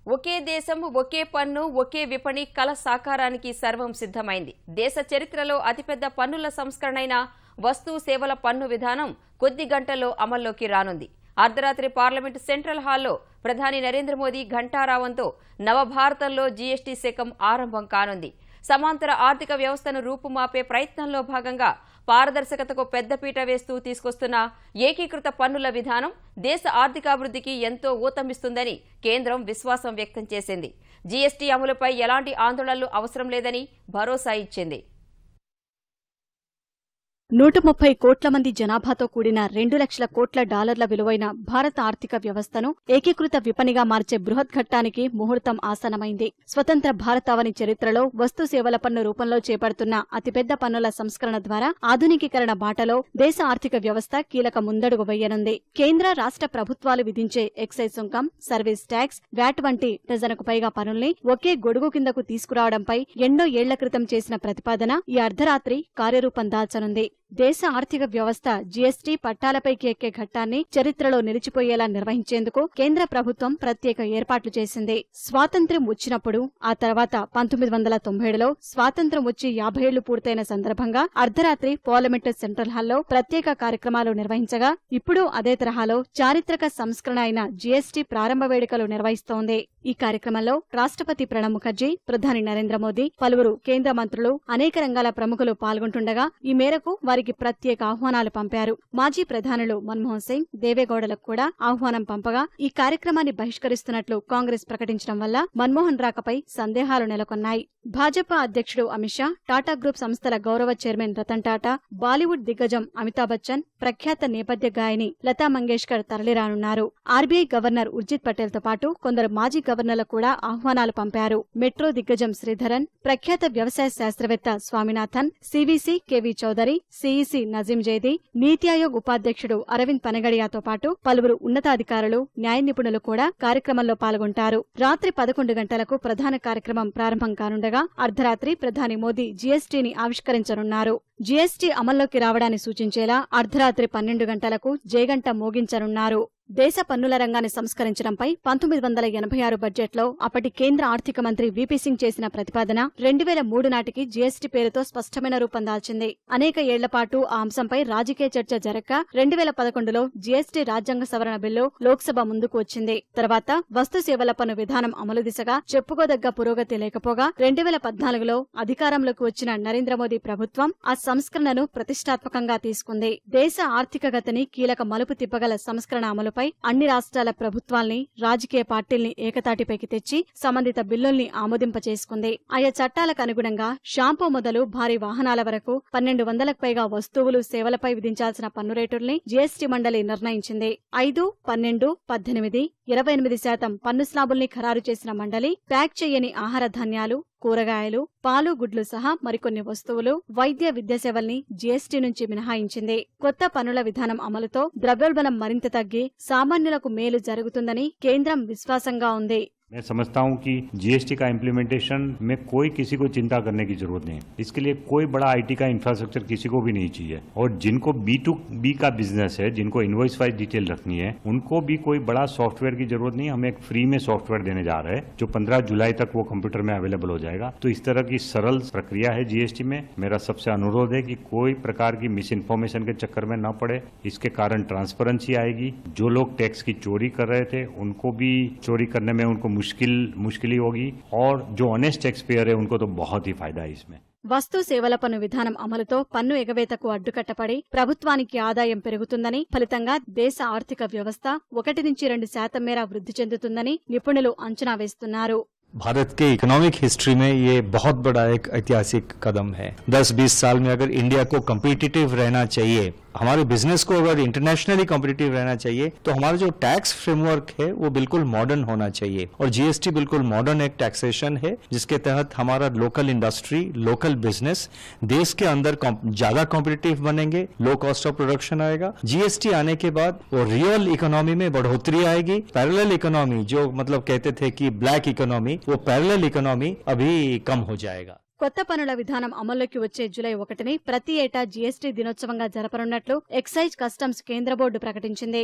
ఒకే దేశం ఒకే పన్ను ఒకే విపణి కల సాకారానికి సర్వం సిద్ధమైంది. దేశ చరిత్రలో అతిపెద్ద పన్నుల సంస్కరణైన వస్తు సేవల పన్ను విధానం కొద్ది గంటల్లో అమల్లోకి రానుంది. అర్ధరాత్రి పార్లమెంటు సెంట్రల్ హాల్లో ప్రధాని నరేంద్ర మోదీ ఘంటారావంతో నవభారతంలో జీఎస్టీ శకం ఆరంభం కానుంది. సమాంతర ఆర్థిక వ్యవస్థను రూపుమాపే ప్రయత్నంలో భాగంగా పారదర్శకతకు పెద్దపీట వేస్తూ తీసుకొస్తున్న ఏకీకృత పన్నుల విధానం దేశ ఆర్థికాభివృద్ధికి ఎంతో ఊతమిస్తుందని కేంద్రం విశ్వాసం వ్యక్తం చేసింది. జీఎస్టీ అమలుపై ఎలాంటి ఆందోళనలు అవసరం లేదని భరోసా ఇచ్చింది. 130 కోట్ల మంది జనాభాతో కూడిన 2 లక్షల కోట్ల డాలర్ల విలువైన భారత ఆర్థిక వ్యవస్థను ఏకీకృత విపణిగా మార్చే బృహత్ ఘట్టానికి ముహూర్తం ఆసన్నమైంది. స్వతంత్ర భారతావని చరిత్రలో వస్తు సేవల పన్ను రూపంలో చేపడుతున్న అతిపెద్ద పన్నుల సంస్కరణ ద్వారా ఆధునికీకరణ బాటలో దేశ ఆర్థిక వ్యవస్థ కీలక ముందడుగు వేయనుంది. కేంద్ర రాష్ట్ర ప్రభుత్వాలు విధించే ఎక్సైజ్ సుంకం, సర్వీస్ ట్యాక్స్, వ్యాట్ వంటి డజనుకు పైగా పనుల్ని ఒకే గొడుగు కిందకు తీసుకురావడంపై ఎన్నో ఏళ్ల క్రితం చేసిన ప్రతిపాదన ఈ అర్ధరాత్రి కార్యరూపం దాల్చనుంది. దేశ ఆర్థిక వ్యవస్థ జీఎస్టీ పట్టాలపైకి ఎక్కే ఘట్టాన్ని చరిత్రలో నిలిచిపోయేలా నిర్వహించేందుకు కేంద్ర ప్రభుత్వం ప్రత్యేక ఏర్పాట్లు చేసింది. స్వాతంత్ర్యం వచ్చినప్పుడు, ఆ తర్వాత 1997లో స్వాతంత్ర్యం వచ్చి 50 ఏళ్లు పూర్తయిన సందర్భంగా అర్ధరాత్రి పార్లమెంటు సెంట్రల్ హాల్లో ప్రత్యేక కార్యక్రమాలు నిర్వహించగా, ఇప్పుడు అదే తరహాలో చారిత్రక సంస్కరణ అయిన జీఎస్టీ ప్రారంభ వేడుకలు నిర్వహిస్తోంది. ఈ కార్యక్రమంలో రాష్ట్రపతి ప్రణబ్ ముఖర్జీ, ప్రధాని నరేంద్ర మోదీ, పలువురు కేంద్ర మంత్రులు, అనేక రంగాల ప్రముఖులు పాల్గొంటుండగా ఈ మేరకు వారికి ప్రత్యేక ఆహ్వానాలు పంపారు. మాజీ ప్రధానులు మన్మోహన్ సింగ్, దేవేగౌడలకు కూడా ఆహ్వానం పంపగా ఈ కార్యక్రమాన్ని బహిష్కరిస్తున్నట్లు కాంగ్రెస్ ప్రకటించడం వల్ల మన్మోహన్ రాకపై సందేహాలు నెలకొన్నాయి. భాజపా అధ్యక్షుడు అమిత్ షా, టాటా గ్రూప్ సంస్థల గౌరవ చైర్మన్ రతన్ టాటా, బాలీవుడ్ దిగ్గజం అమితాబ్ బచ్చన్, ప్రఖ్యాత నేపథ్య గాయని లతా మంగేష్కర్ తరలిరానున్నారు. ఆర్బీఐ గవర్నర్ ఉర్జిత్ పటేల్ తో పాటు కొందరు మాజీ గవర్నర్లకు కూడా ఆహ్వానాలు పంపారు. మెట్రో దిగ్గజం శ్రీధరన్, ప్రఖ్యాత వ్యవసాయ శాస్త్రవేత్త Swaminathan, CVC KV Chowdary, CEC Naseem Zaidi, NITI Aayog ఉపాధ్యక్షుడు అరవింద్ పనగడియాతో పాటు పలువురు ఉన్నతాధికారులు, న్యాయ నిపుణులు కూడా కార్యక్రమంలో పాల్గొంటారు. రాత్రి 11 గంటలకు ప్రధాన కార్యక్రమం ప్రారంభం కానుండగా అర్ధరాత్రి ప్రధాని మోదీ జీఎస్టీని ఆవిష్కరించనున్నారు. జీఎస్టీ అమల్లోకి రావడాన్ని సూచించేలా అర్ధరాత్రి 12 గంటలకు జయగంట మోగించనున్నారు. దేశ పన్నుల రంగాన్ని సంస్కరించడంపై 1986 బడ్జెట్లో అప్పటి కేంద్ర ఆర్థిక మంత్రి వీపీ సింగ్ చేసిన ప్రతిపాదన 2003 నాటికి జీఎస్టీ పేరుతో స్పష్టమైన రూపం దాల్చింది. అనేక ఏళ్లపాటు ఆ అంశంపై రాజకీయ చర్చ జరక్క 2011లో జీఎస్టీ రాజ్యాంగ సవరణ బిల్లు లోక్సభ ముందుకు వచ్చింది. తర్వాత వస్తు సేవల పన్ను విధానం అమలు దిశగా చెప్పుకోదగ్గ పురోగతి లేకపోగా 2014లో అధికారంలోకి వచ్చిన నరేంద్ర మోదీ ప్రభుత్వం ఆ సంస్కరణను ప్రతిష్టాత్మకంగా తీసుకుంది. దేశ ఆర్థిక గతిని కీలక మలుపు తిప్పగల సంస్కరణ అమలుపై అన్ని రాష్ట్రాల ప్రభుత్వాల్ని, రాజకీయ పార్టీల్ని ఏకతాటిపైకి తెచ్చి సంబంధిత బిల్లుల్ని ఆమోదింపచేసుకుంది. ఆయా చట్టాలకు అనుగుణంగా షాంపూ మొదలు భారీ వాహనాల వరకు 1200కు పైగా వస్తువులు, సేవలపై విధించాల్సిన పన్ను రేటుల్ని జీఎస్టీ మండలి నిర్ణయించింది. 5, 12, 18, 28% పన్ను స్లాబుల్ని ఖరారు చేసిన మండలి ప్యాక్ చేయని ఆహార ధాన్యాలు, కూరగాయలు, పాలు, గుడ్లు సహా మరికొన్ని వస్తువులు, వైద్య, విద్య సేవల్ని జీఎస్టీ నుంచి మినహాయించింది. కొత్త పన్నుల విధానం అమలుతో ద్రవ్యోల్బణం మరింత తగ్గి సామాన్యులకు మేలు జరుగుతుందని కేంద్రం విశ్వాసంగా ఉంది. मैं समझता हूं कि जीएसटी का इम्प्लीमेंटेशन में कोई किसी को चिंता करने की जरूरत नहीं है. इसके लिए कोई बड़ा आईटी का इंफ्रास्ट्रक्चर किसी को भी नहीं चाहिए. और जिनको B2B का बिजनेस है, जिनको इनवॉइस वाइज डिटेल रखनी है, उनको भी कोई बड़ा सॉफ्टवेयर की जरूरत नहीं. हम एक फ्री में सॉफ्टवेयर देने जा रहे हैं जो 15 जुलाई तक वो कंप्यूटर में अवेलेबल हो जाएगा. तो इस तरह की सरल प्रक्रिया है जीएसटी में. मेरा सबसे अनुरोध है कि कोई प्रकार की मिस इन्फॉर्मेशन के चक्कर में न पड़े. इसके कारण ट्रांसपेरेंसी आएगी. जो लोग टैक्स की चोरी कर रहे थे उनको भी चोरी करने में उनको मुश्किल होगी और जो ऑनेस्ट टैक्स पेयर है उनको तो बहुत ही फायदा है इसमें. వస్తు సేవల పన్ను విధానం అమలుతో పన్ను ఎగవేతకు అడ్డుకట్టపడి ప్రభుత్వానికి ఆదాయం పెరుగుతుందని, ఫలితంగా దేశ ఆర్థిక వ్యవస్థ 1 నుంచి 2% మేర వృద్ధి చెందుతుందని నిపుణులు అంచనా వేస్తున్నారు. भारत के इकोनॉमिक हिस्ट्री में ये बहुत बड़ा एक ऐतिहासिक कदम है. 10-20 साल में अगर इंडिया को कॉम्पिटिटिव रहना चाहिए, हमारे बिजनेस को अगर इंटरनेशनली कॉम्पिटिटिव रहना चाहिए, तो हमारा जो टैक्स फ्रेमवर्क है वो बिल्कुल मॉडर्न होना चाहिए. और जीएसटी बिल्कुल मॉडर्न एक टैक्सेशन है जिसके तहत हमारा लोकल इंडस्ट्री, लोकल बिजनेस देश के अंदर ज्यादा कॉम्पिटिटिव बनेंगे, लो कॉस्ट ऑफ प्रोडक्शन आएगा. जीएसटी आने के बाद वो रियल इकोनॉमी में बढ़ोतरी आएगी. पैरेलल इकोनॉमी जो मतलब कहते थे कि ब्लैक इकोनॉमी, वो पैरेलल इकोनॉमी अभी कम हो जाएगा. కొత్త పన్నుల విధానం అమల్లోకి వచ్చే జూలై 1ని ప్రతి ఏటా జీఎస్టీ దినోత్సవంగా జరపనున్నట్లు ఎక్సైజ్ కస్టమ్స్ కేంద్ర బోర్డు ప్రకటించింది.